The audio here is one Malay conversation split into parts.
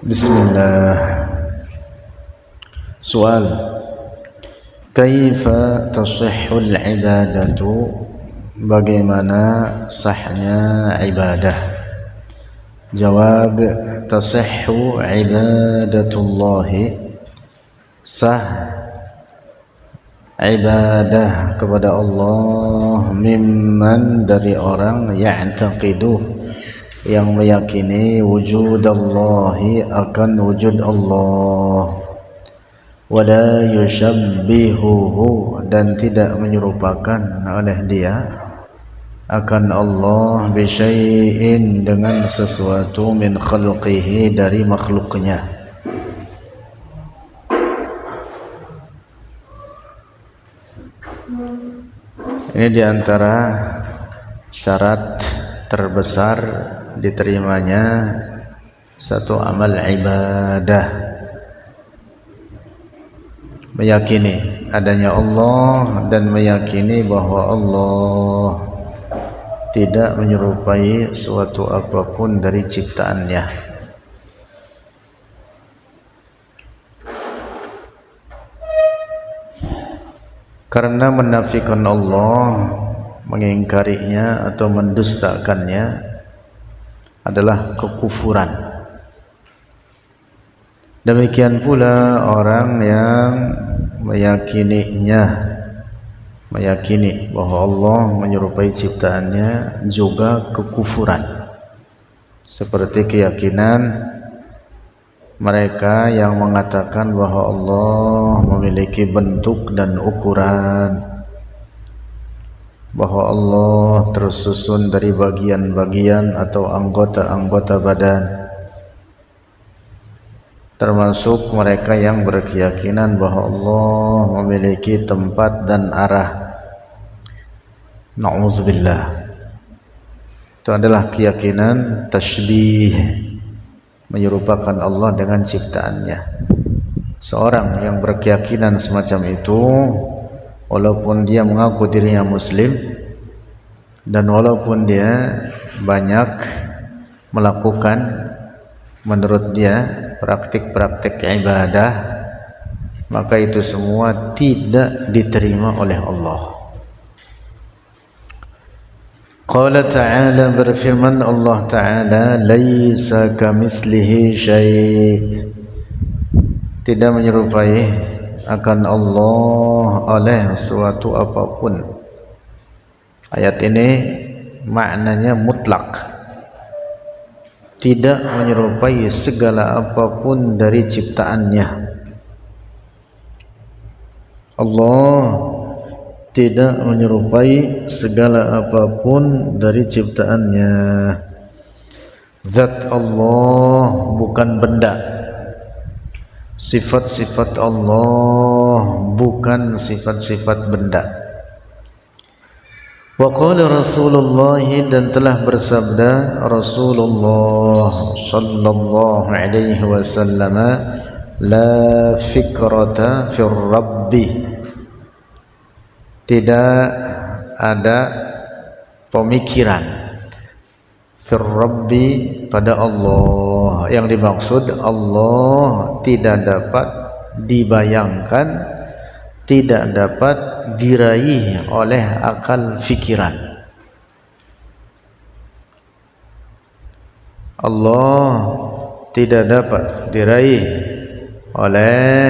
Bismillah. Soal, kaifa tasihhul ibadatu? Bagaimana sahnya ibadah? Jawab, tasihhu ibadatullahi, sah ibadah kepada Allah, mimman, dari orang, ya'taqidu, yang meyakini wujudallahi, akan wujud Allah, wala yushabbihuhu, dan tidak menyerupakan oleh dia akan Allah, bisyai'in, dengan sesuatu, min khalqihi, dari makhluknya. Ini diantara syarat terbesar diterimanya satu amal ibadah, meyakini adanya Allah dan meyakini bahwa Allah tidak menyerupai suatu apapun dari ciptaannya. Karena menafikan Allah, mengingkarinya atau mendustakannya adalah kekufuran. Demikian pula orang yang meyakini bahwa Allah menyerupai ciptaannya juga kekufuran. Seperti keyakinan mereka yang mengatakan bahwa Allah memiliki bentuk dan ukuran, bahwa Allah tersusun dari bagian-bagian atau anggota-anggota badan, termasuk mereka yang berkeyakinan bahwa Allah memiliki tempat dan arah. Na'udzubillah. Itu adalah keyakinan tasybih, menyerupakan Allah dengan ciptaannya. Seorang yang berkeyakinan semacam itu, walaupun dia mengaku dirinya muslim dan walaupun dia banyak melakukan menurut dia praktik-praktik ibadah, maka itu semua tidak diterima oleh Allah. Qala ta'ala, berfirman Allah Ta'ala, laisa kamitslihi syai', tidak menyerupai akan Allah oleh suatu apapun. Ayat ini maknanya mutlak, tidak menyerupai segala apapun dari ciptaannya. Allah tidak menyerupai segala apapun dari ciptaannya. Zat Allah bukan benda, sifat-sifat Allah bukan sifat-sifat benda. Wa qala Rasulullah, dan telah bersabda Rasulullah sallallahu alaihi wasallam, la fikrata fir rabbi, tidak ada pemikiran fir rabbi pada Allah. Yang dimaksud Allah tidak dapat dibayangkan, tidak dapat diraih oleh akal fikiran. Allah tidak dapat diraih oleh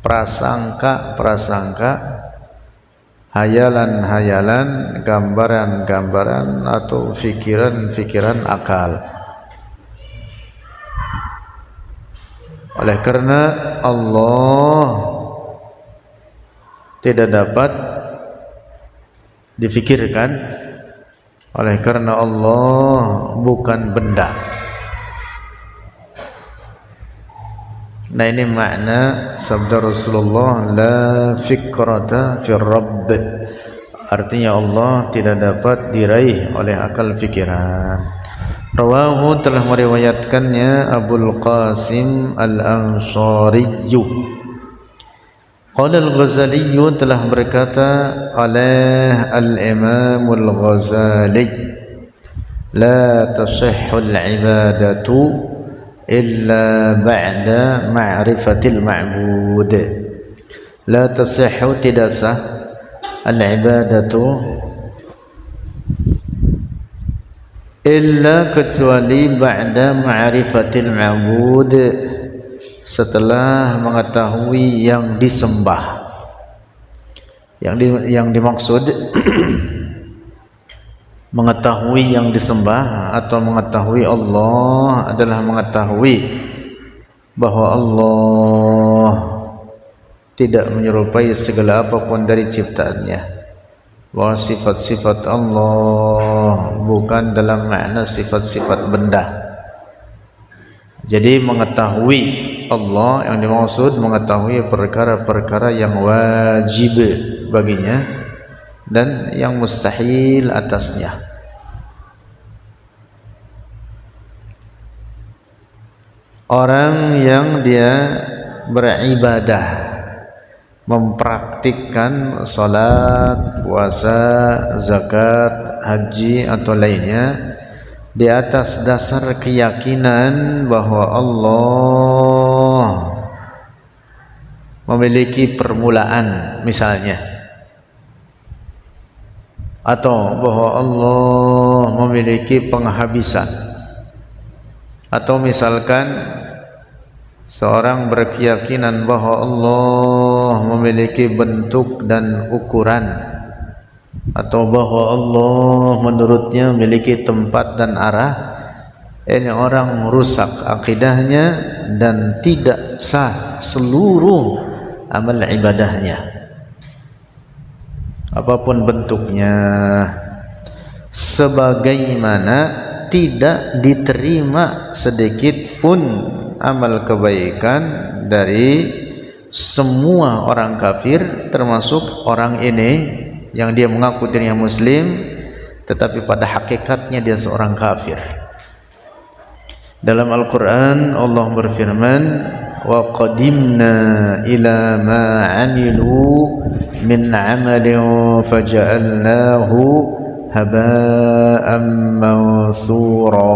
prasangka-prasangka, hayalan-hayalan, gambaran-gambaran, atau fikiran-fikiran akal. Oleh karena Allah tidak dapat difikirkan, oleh karena Allah bukan benda. Nah, ini makna sabda Rasulullah, la fikrata fir rabb, artinya Allah tidak dapat diraih oleh akal fikiran. Rawahu, telah meriwayatkannya Abul Qasim Al-Ansari. Qala Al-Ghazali, telah berkata oleh Al-Imam Al-Ghazali, la tasihhul ibadatu illa ba'da ma'rifatil ma'bud. La tasihhu, tidak sah, al-ibadatu illa, kecuali ba'da ma'rifatil ma'bud, setelah mengetahui yang disembah. Yang dimaksud mengetahui yang disembah atau mengetahui Allah adalah mengetahui bahwa Allah tidak menyerupai segala apapun dari ciptaannya, bahwa sifat-sifat Allah bukan dalam makna sifat-sifat benda. Jadi mengetahui Allah yang dimaksud mengetahui perkara-perkara yang wajib baginya dan yang mustahil atasnya. Orang yang dia beribadah, mempraktikkan salat, puasa, zakat, haji atau lainnya di atas dasar keyakinan bahwa Allah memiliki permulaan misalnya, atau bahwa Allah memiliki penghabisan, atau misalkan seorang berkeyakinan bahwa Allah memiliki bentuk dan ukuran, atau bahwa Allah menurutnya memiliki tempat dan arah, ini orang rusak akidahnya dan tidak sah seluruh amal ibadahnya apapun bentuknya, sebagaimana tidak diterima sedikit pun amal kebaikan dari semua orang kafir, termasuk orang ini yang dia mengaku dirinya muslim tetapi pada hakikatnya dia seorang kafir. Dalam Al-Quran Allah berfirman, wa qadimna ila ma amilu min amalin faja'alnahu haba'an mansura.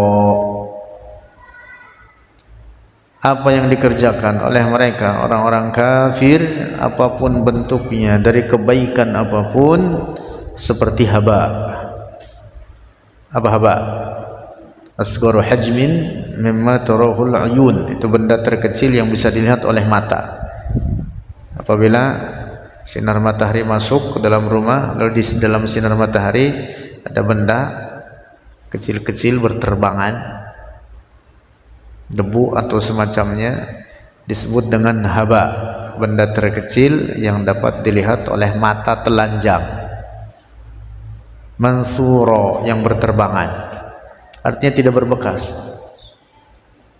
Apa yang dikerjakan oleh mereka orang-orang kafir, apapun bentuknya dari kebaikan apapun, seperti haba. Apa haba? Asgharu hajmin mimma tarahul uyun, itu benda terkecil yang bisa dilihat oleh mata. Apabila sinar matahari masuk ke dalam rumah, lalu di dalam sinar matahari ada benda kecil-kecil berterbangan, debu atau semacamnya, disebut dengan haba, benda terkecil yang dapat dilihat oleh mata telanjang. Mansuro, yang berterbangan, artinya tidak berbekas.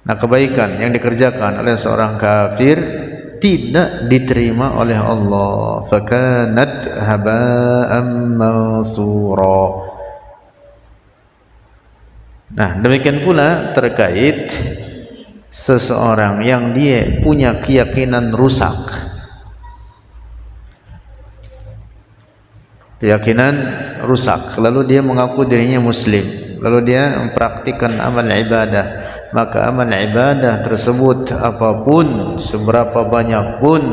Nah, kebaikan yang dikerjakan oleh seorang kafir tidak diterima oleh Allah. Fakanat haba'an mansura. Nah, demikian pula terkait seseorang yang dia punya keyakinan rusak, keyakinan rusak, lalu dia mengaku dirinya muslim, lalu dia mempraktikkan amal ibadah, maka amal ibadah tersebut apapun, seberapa banyak pun,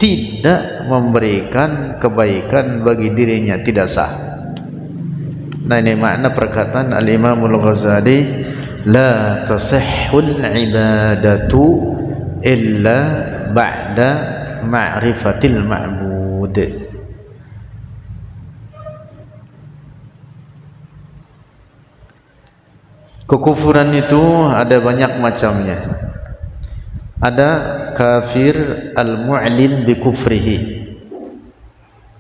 tidak memberikan kebaikan bagi dirinya, tidak sah. Nah, ini makna perkataan Al-Imam Al-Ghazali, la tasihhul ibadatu illa ba'da ma'rifatil ma'bud. Kekufuran itu ada banyak macamnya. Ada kafir al-mu'lin bi kufrihi.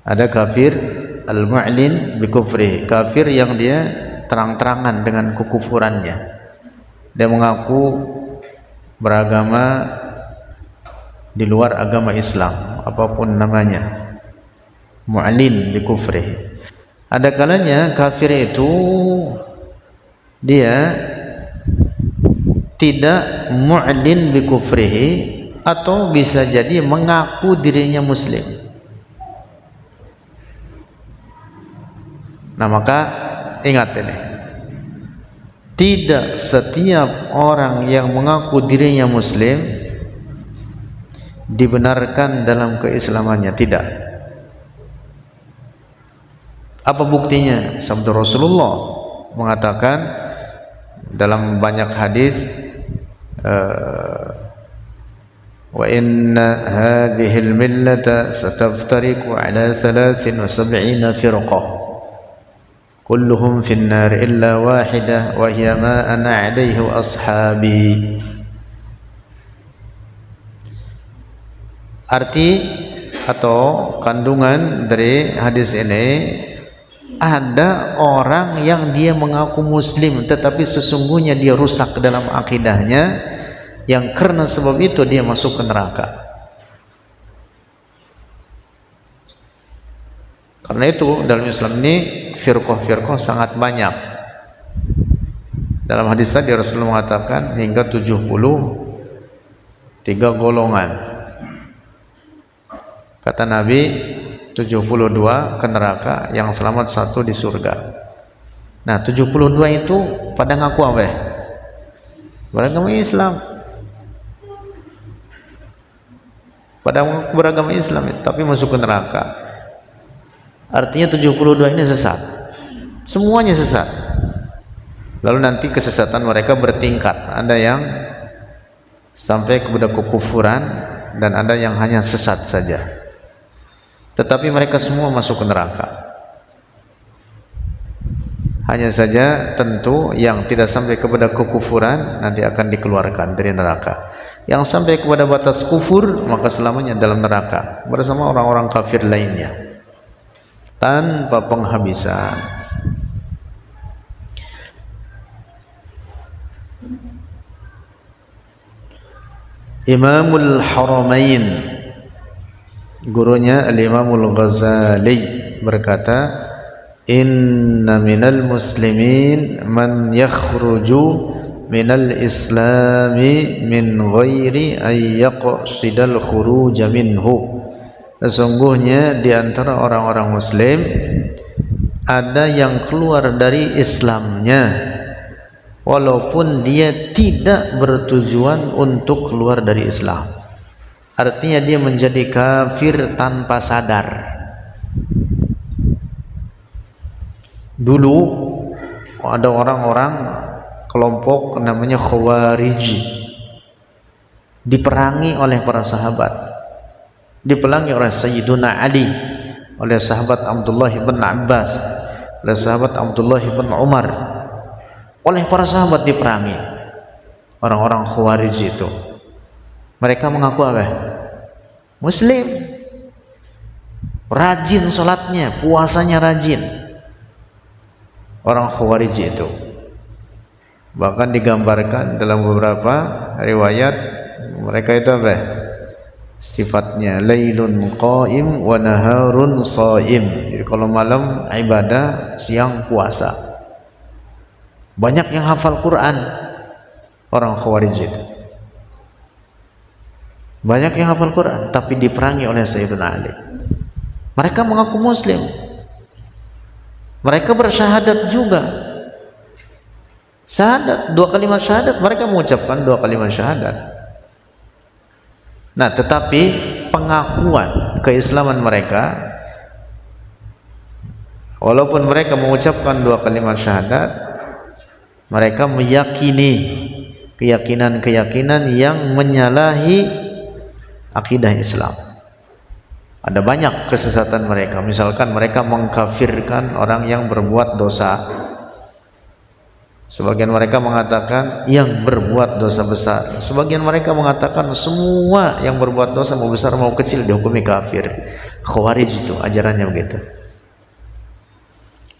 Ada kafir al-mu'lin bi kufrihi, kafir yang dia terang-terangan dengan kekufurannya. Dia mengaku beragama di luar agama Islam, apapun namanya, mu'lin bi kufrihi. Ada kalanya kafir itu dia tidak mu'lin bi kufrihi, atau bisa jadi mengaku dirinya muslim. Nah, maka ingat ini, tidak setiap orang yang mengaku dirinya muslim dibenarkan dalam keislamannya, tidak. Apa buktinya? Sabda Rasulullah mengatakan dalam banyak hadis, wa inna hadhil millata sataftariqu ala 73 firqah kulluhum fin nar illa wahidah wa hiya ma ana alaihi wa ashabi. Arti atau kandungan dari hadis ini, ada orang yang dia mengaku muslim tetapi sesungguhnya dia rusak dalam akidahnya, yang karena sebab itu dia masuk ke neraka. Karena itu dalam Islam ini firqah-firqah sangat banyak. Dalam hadis tadi Rasulullah mengatakan hingga 73 golongan. Kata Nabi 72 ke neraka, yang selamat 1 di surga. Nah 72 itu pada ngaku apa ya? Beragama Islam. Pada beragama Islam tapi masuk ke neraka. Artinya 72 ini sesat, semuanya sesat. Lalu nanti kesesatan mereka bertingkat, ada yang sampai kepada kekufuran dan ada yang hanya sesat saja, tetapi mereka semua masuk ke neraka. Hanya saja tentu yang tidak sampai kepada kekufuran nanti akan dikeluarkan dari neraka. Yang sampai kepada batas kufur maka selamanya dalam neraka bersama orang-orang kafir lainnya tanpa penghabisan. Imamul Haramain, gurunya Al-Imamul Ghazali, berkata, inna minal muslimin man yakhruju minal islami min ghairi ay yaqsidal khuruja minhu. Sesungguhnya di antara orang-orang muslim ada yang keluar dari Islamnya walaupun dia tidak bertujuan untuk keluar dari Islam. Artinya dia menjadi kafir tanpa sadar. Dulu ada orang-orang kelompok namanya Khawarij, diperangi oleh para sahabat, diperangi oleh Sayyiduna Ali, oleh sahabat Abdullah bin Abbas, oleh sahabat Abdullah bin Umar, oleh para sahabat diperangi. Orang-orang Khawarij itu mereka mengaku apa? Muslim, rajin sholatnya, puasanya rajin. Orang Khawarij itu bahkan digambarkan dalam beberapa riwayat mereka itu apa? Sifatnya lailun qaim wa naharun shaim. Jadi kalau malam ibadah, siang puasa. Banyak yang hafal Quran orang Khawarij itu. Banyak yang hafal Quran tapi diperangi oleh Sayyidina Ali. Mereka mengaku muslim. Mereka bersyahadat juga. Syahadat, 2 kalimat syahadat, mereka mengucapkan 2 kalimat syahadat. Nah, tetapi pengakuan keislaman mereka, walaupun mereka mengucapkan 2 kalimat syahadat, mereka meyakini keyakinan-keyakinan yang menyalahi akidah Islam. Ada banyak kesesatan mereka. Misalkan mereka mengkafirkan orang yang berbuat dosa. Sebagian mereka mengatakan yang berbuat dosa besar. Sebagian mereka mengatakan semua yang berbuat dosa mau besar mau kecil dihukumi kafir. Khawarij itu ajarannya begitu.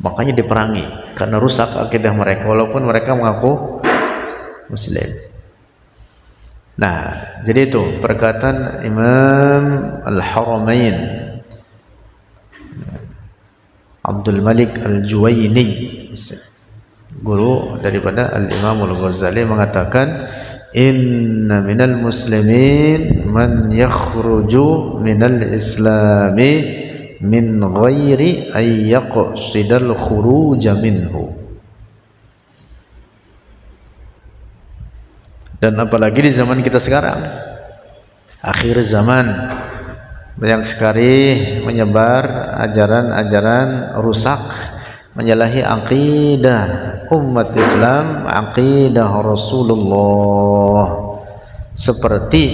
Makanya diperangi karena rusak akidah mereka walaupun mereka mengaku muslim. Nah, jadi itu perkataan Imam Al-Haramain Abdul Malik Al-Juwaini, guru daripada Al-Imam Al-Ghazali, mengatakan inna minal muslimin man yakhruju minal islami min ghairi ay yaqsidal khuruja minhu. Dan apalagi di zaman kita sekarang, akhir zaman, banyak sekali menyebar ajaran-ajaran rusak, menyalahi akidah umat Islam, akidah Rasulullah, seperti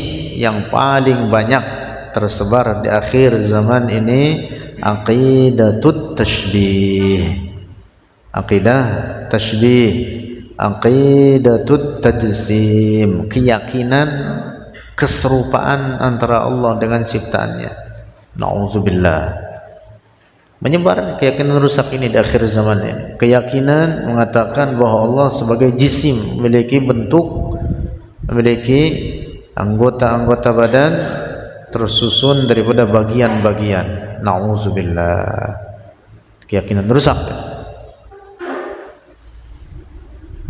yang paling banyak tersebar di akhir zaman ini, aqidatut tashbih, aqidah tashbih, aqidatut tajsim, keyakinan keserupaan antara Allah dengan ciptaannya. Na'udzubillah. Menyebar keyakinan rusak ini di akhir zaman ini. Keyakinan mengatakan bahwa Allah sebagai jisim, memiliki bentuk, memiliki anggota-anggota badan tersusun daripada bagian-bagian. Na'udzubillah. Keyakinan rusak.